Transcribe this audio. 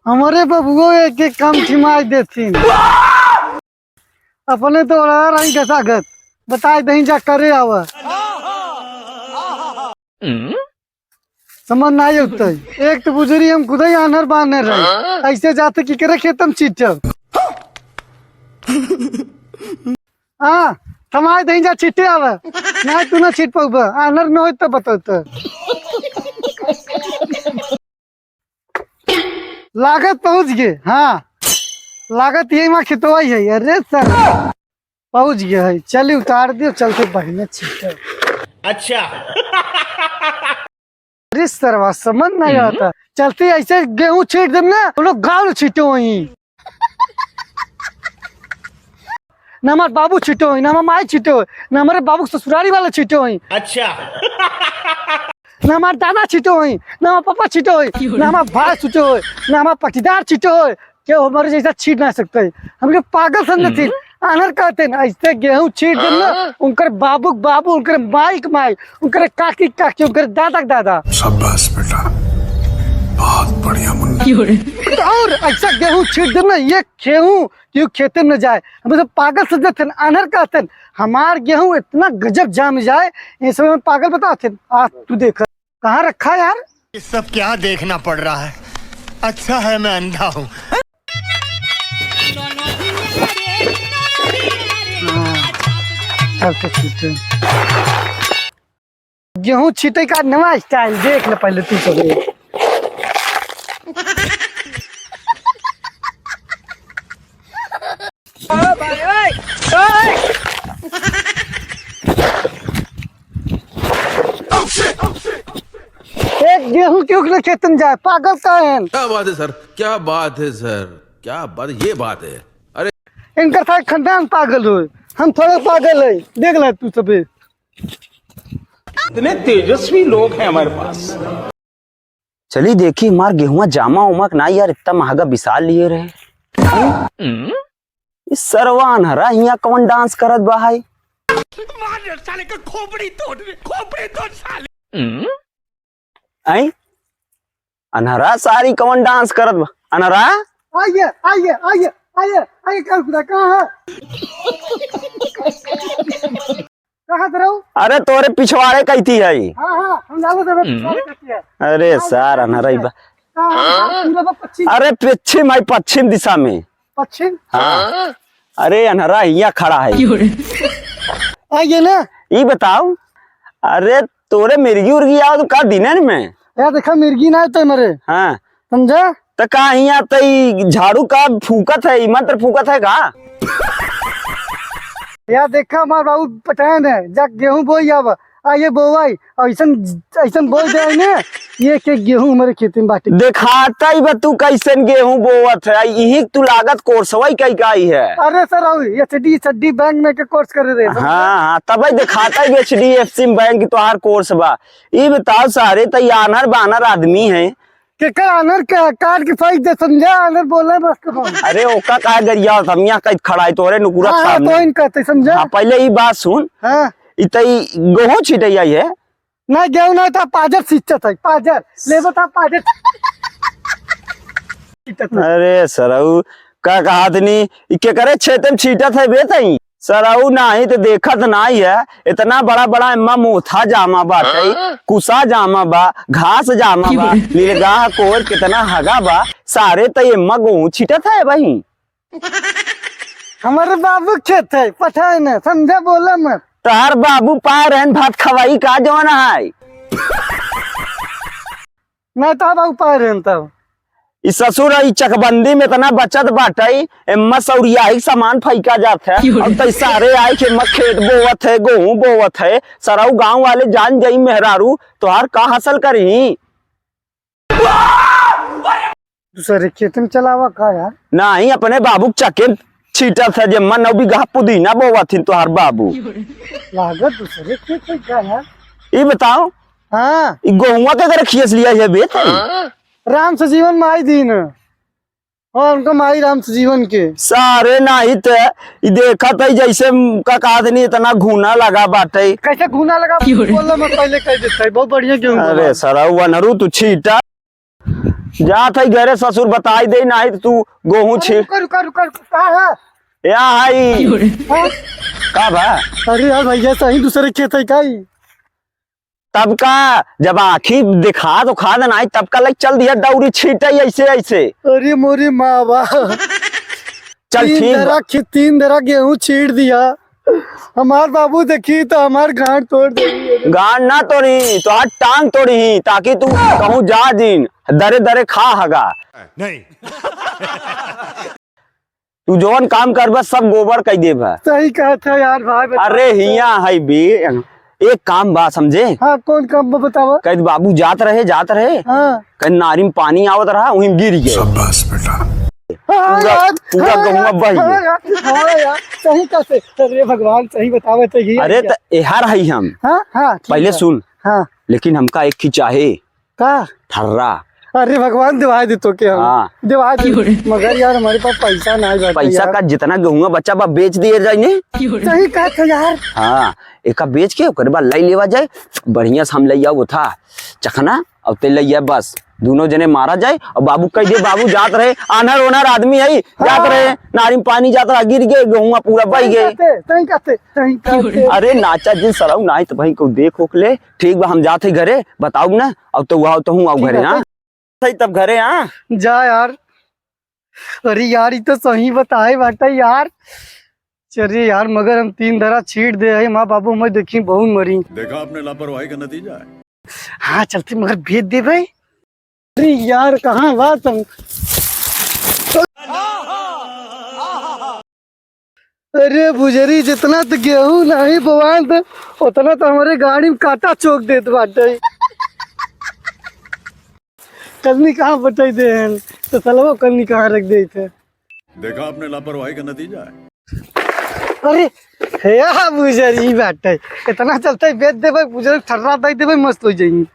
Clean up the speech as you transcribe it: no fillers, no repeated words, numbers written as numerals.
हमारे बबुओ एक एक काम छिमाई देती अपने तो रही गसागत बताए दही जा करे आवा समझ नहीं होता एक तो बुजुरी हम खुद ही आनर बानर रहे ऐसे जाते कि करे खेतम चीट हाँ थमाए दही जा चीटे आवा नहीं तू ना चीट पाऊबा आनर में हो तो बता लागत पहुंच गए। हाँ लागत यही माँ खितवाई है। अरे सर पहुंच गया है चलिए उतार दियो चलते बढ़िया छीटे। अच्छा अरे सरवा समझ नहीं आता चलते ऐसे गेहूं छीट दे ना वो लोग गाँव छीटे वही न हमारे बाबू छीटे हुई न हमारे माई छीटे हुई न हमारे बाबू ससुराली वाला छीटे हुई अच्छा न हमारे दादा छीटे हुई न हमारे पापा छीटे हुई न हमारे भाई छीटे हुई न हमारे पटीदार छीटे हुई क्या हमारे जैसा छीट ना सकते हम लोग पागल समझते आनर कहते ना ऐसे गेहूं छीट दे ना उनकर बाबू बाबू उनकर माई के माई उनकर काकी काकी उनकर दादा के दादा। शाबाश बेटा बहुत बढ़िया मुन्ना। और ऐसा गेहूं छीट दे ना ये गेहूं क्यों खेते न जाए हम तो पागल समझते आनर कहते हमार गेहूं इतना गजब जाम जाए इस समय पागल बताते आज तू देख कहाँ रखा है यार ये सब क्या देखना पड़ रहा है। अच्छा है मैं अंधा हूँ। गेहूं छीटे का नवा स्टाइल देख ले पहले तू सब एक गेहूं क्यों खेतन जाए पागल का है। क्या बात है सर क्या बात है सर क्या बात ये बात है। अरे इनका था खानदान पागल हो हम थोड़ा पागल है देख ले तू सब इतने तेजस्वी लोग हैं हमारे पास। चलिए देखिए मार गेहुआ जामा उमा ना यार इतना महंगा विशाल लिए रहे इस सरवान हरा यहाँ कौन डांस करत बा है साले का खोपड़ी तोड़ साले। आई अनहरा सारी कौन डांस करत बा अनहरा आइए आइए आइए आइए आइए कल खुदा कहाँ है कहाँ रहो। अरे तोरे पिछवाड़े कहती है हाँ हाँ हम लालो से अरे सर अनहरा ही बा पश्चिम अरे पश्चिम आई पश्चिम दिशा में पश्चिम हाँ अरे अनहरा यहाँ खड़ा है आइए ना ये बताओ अरे तोरे मिर्गी उर्गी आओ तो का दिन में यार देखा मिर्गी ना तो मरे हाँ समझा तो का यहाँ तो झाड़ू का फूकत है मंत्र फूकत है का यार देखा हमारे बाबू पटान है जा गेहूं बोई अब आइए बोवाई ऐसन ऐसन बोल दे ने ये के गेहूं हमारे खेती में बाटी दिखाता ही तू कैसन गेहूं बोवत है यही तू लागत कोर्सवाई कई काई है। अरे सर ये चड्डी बैंक में के कोर्स कर रहे हाँ हाँ तब दिखाता ही HDFC बैंक तोहार कोर्स बा। ये बताओ सारे तो आनर बानर आदमी है के आनर का कार्ड की फाइल दे समझा आनर बोला बस करो। अरे ओका का गरिया हम कई खड़ा है तोरे नुकुरा हाँ, सामने तो इनका समझा हाँ, पहले ही बात सुन हाँ इतई गेहूं छिटैया है ना गेहूं ना था पाजर सींचत है पाजर ले बता पाजर अरे सरऊ का कहत नहीं के करे छेतन छीटत है बेतई सरऊ नहीं तो देखत नहीं है इतना बड़ा बड़ा इम्मा मोथा जामा बाटे कुसा जामा बा घास जामा बा नीलगाह कोर कितना हगा बा सारे तो इम्मा गेहूं छिटत है भाई हमारे बाबू खेत है पता है ना समझा बोला मत तार बाबू पाए रहन भात खवाई का जवाना है मैं तो बाबू पाए रहन तब इस ससुर ई चकबंदी में इतना बचत बाटे एम्मा सौरिया ही सामान फैका जात है अब तो सारे आए के खेत बोवत है गेहूं बोवत है सरऊ गांव वाले जान जाई मेहरारू तोहार का हासिल करी दूसरे खेत में चलावा का यार नहीं अपने बाबू चके छीटत है जम्मा नौ बीघा पुदीना बोवत थी तोहार बाबू लागत दूसरे खेत में क्या यार ये बताओ हाँ गेहुआ के अगर खींच लिया है बेत राम से जीवन माई दीन और उनको माई राम से जीवन के सारे नहीं थे देखा था जैसे का आदमी इतना घूना लगा बाटे कैसे घूना लगा बोला मैं पहले कह देता है बहुत बढ़िया गेहूं अरे सरा नरू तू छीटा जात है घरे ससुर बताई दे नहीं तो तू गेहूं छीट रुका रुका रुका रुका, कहाँ है? या हाई हाँ? का बा अरे यार भैया सही दूसरे खेत है का ही? तब का जब आखी दिखा तो खा देना तब का लग चल दिया दौरी छीटे ऐसे ऐसे। अरे मोरी माँ चल ठीक बा। तीन दरा गेहूं छीट दिया, हमार बाबू देखी तो हमार गांड तोड़ देगी। गांड ना तोड़ी तो आज टांग तोड़ी ताकि तू कहूँ जा दिन दरे दरे खा हगा नहीं। तू जोन काम कर बस सब गोबर कह दे बा। सही कहा था यार भाई, बता। अरे हिया है बे एक काम बा समझे। हाँ कौन काम बतावा? कह बाबू जात रहे हाँ कह नारी में पानी आवत रहा वहीं गिर गए। शाबाश बेटा। हाँ यार, पूरा हाँ गहुआ यार, बही हाँ है। यार, हाँ यार, सही कैसे? अरे भगवान सही बतावे तो ये। अरे त एहर है हम हाँ हाँ ठीक पहले है। सुन हाँ लेकिन हमका एक की चाहे का? ठर्रा। अरे भगवान दिवा दे तो क्या? हाँ। दिवा दे, मगर यार हमारे पास पैसा नहीं बचा पैसा यार। का जितना गेहूं बच्चा बा बेच दिए जाए ने। सही कहा था यार। हाँ एक बेच के ओकर बाद लाई लेवा जाए बढ़िया से हम लैया वो था चखना और ते लैया बस दोनों जने मारा जाए और बाबू कह दे बाबू जात रहे आनर ओनर आदमी है जात रहे नारी में पानी जात रहा गिर गए गेहूं पूरा बह गए। सही कहते। अरे नाचा जिन सराऊ ना तो भाई को देख ओख ले ठीक बा हम जाते घरे बताऊ ना अब तो वहां तो हूँ आओ घरे। हाँ सही तब घरे। हाँ जा यार। अरे यार ये तो सही बताए बाटा यार। चलिए यार मगर हम तीन दरा छीट दे है माँ बाबू मैं देखी बहुत मरी। देखा आपने लापरवाही का नतीजा है। हाँ चलते मगर भेज दे भाई। अरे यार कहाँ बात हम? अरे बुजरी जितना तो गेहूं नहीं बोवान तो उतना तो हमारे गाड़ी में काटा चौक देते बाटे। कलनी कहाँ बटाई दे हैं तो सलवा कलनी कहाँ रख दे थे। देखा आपने लापरवाही का नतीजा है। अरे हे बुजरी बाटे इतना चलता है बेच दे भाई बुजरी ठर्रा दे दे भाई मस्त हो जाएंगे।